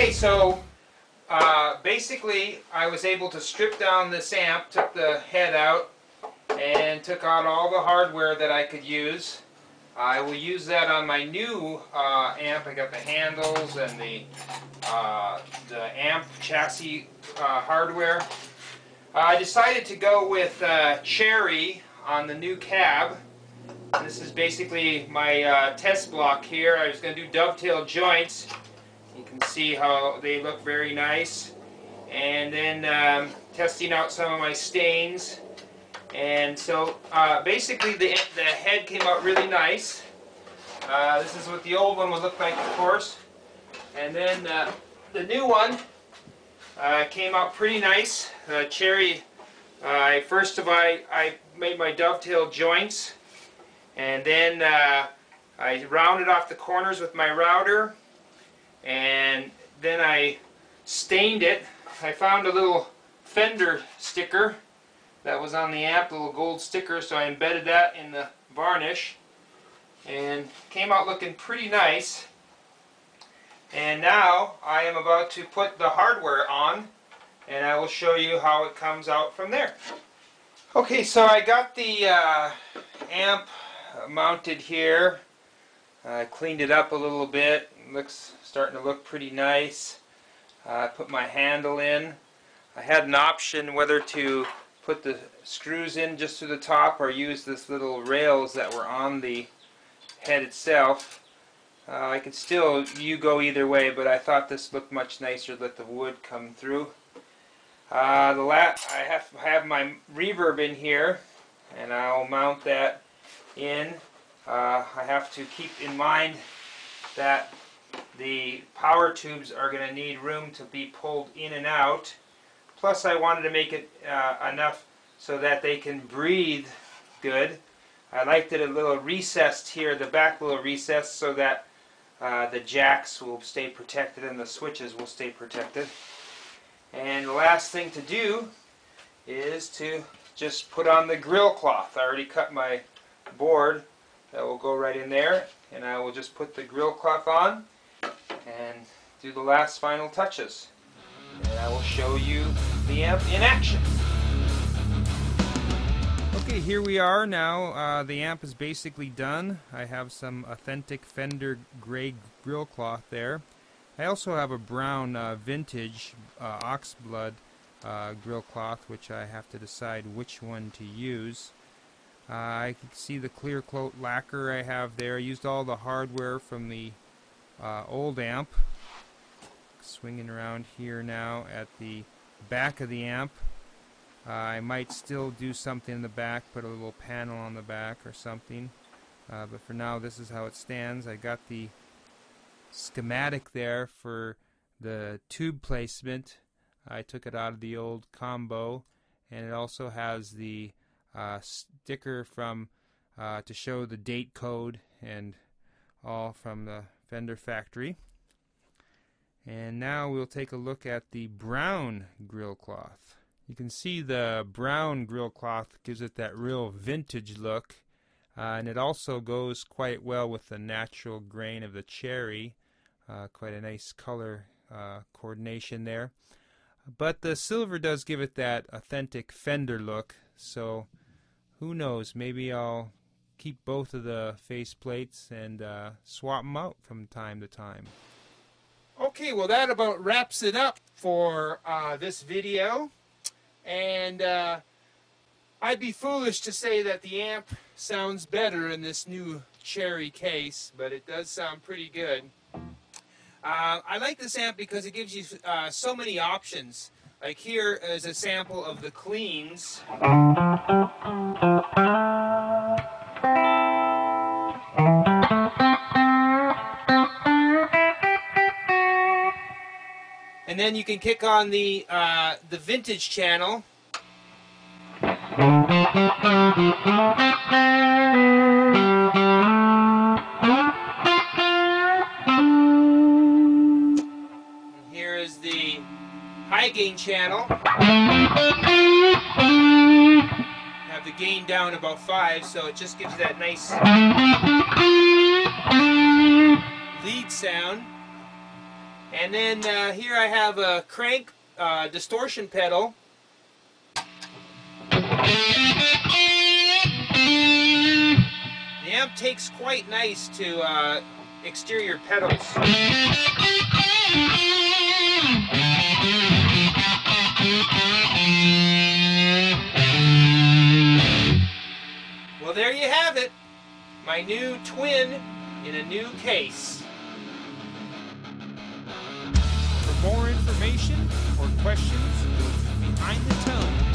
Okay, so basically I was able to strip down this amp, took the head out, and took out all the hardware that I could use. I will use that on my new amp. I got the handles and the amp chassis hardware. I decided to go with cherry on the new cab. This is basically my test block here. I was going to do dovetail joints. You can see how they look very nice. And then testing out some of my stains. And so basically the head came out really nice. This is what the old one would look like, of course. And then the new one came out pretty nice. Cherry, first of all, I made my dovetail joints. And then I rounded off the corners with my router. And then I stained it. I found a little Fender sticker that was on the amp, a little gold sticker, so I embedded that in the varnish and came out looking pretty nice. And now I am about to put the hardware on, and I will show you how it comes out from there. Okay, so I got the amp mounted here. I cleaned it up a little bit. Looks starting to look pretty nice. I put my handle in. I had an option whether to put the screws in just to the top or use this little rails that were on the head itself. I could still go either way, but I thought this looked much nicer, let the wood come through. I have my reverb in here, and I'll mount that in. I have to keep in mind that the power tubes are going to need room to be pulled in and out. Plus I wanted to make it enough so that they can breathe good. I liked it a little recessed here, the back little recess, so that the jacks will stay protected and the switches will stay protected. And the last thing to do is to just put on the grill cloth. I already cut my board that will go right in there, and I will just put the grill cloth on and do the last final touches. And I will show you the amp in action. Okay, here we are now. The amp is basically done. I have some authentic Fender gray grill cloth there. I also have a brown vintage oxblood grill cloth, which I have to decide which one to use. I can see the clear coat lacquer I have there. I used all the hardware from the old amp. Swinging around here now at the back of the amp. I might still do something in the back, put a little panel on the back or something. But for now, this is how it stands. I got the schematic there for the tube placement. I took it out of the old combo, and it also has the sticker from to show the date code and all from the Fender factory. And now we'll take a look at the brown grill cloth. You can see the brown grill cloth gives it that real vintage look, and it also goes quite well with the natural grain of the cherry. Quite a nice color coordination there. But the silver does give it that authentic Fender look, so who knows, maybe I'll keep both of the face plates and swap them out from time to time. Okay, well that about wraps it up for this video. And I'd be foolish to say that the amp sounds better in this new cherry case, but it does sound pretty good. I like this amp because it gives you so many options. Like here is a sample of the cleans. And then you can kick on the vintage channel. And here is the high gain channel. Have the gain down about 5, so it just gives that nice lead sound. And then here I have a crank distortion pedal. The amp takes quite nice to exterior pedals. Well, there you have it. My new Twin in a new case. For more information or questions, go to Behind the Tone.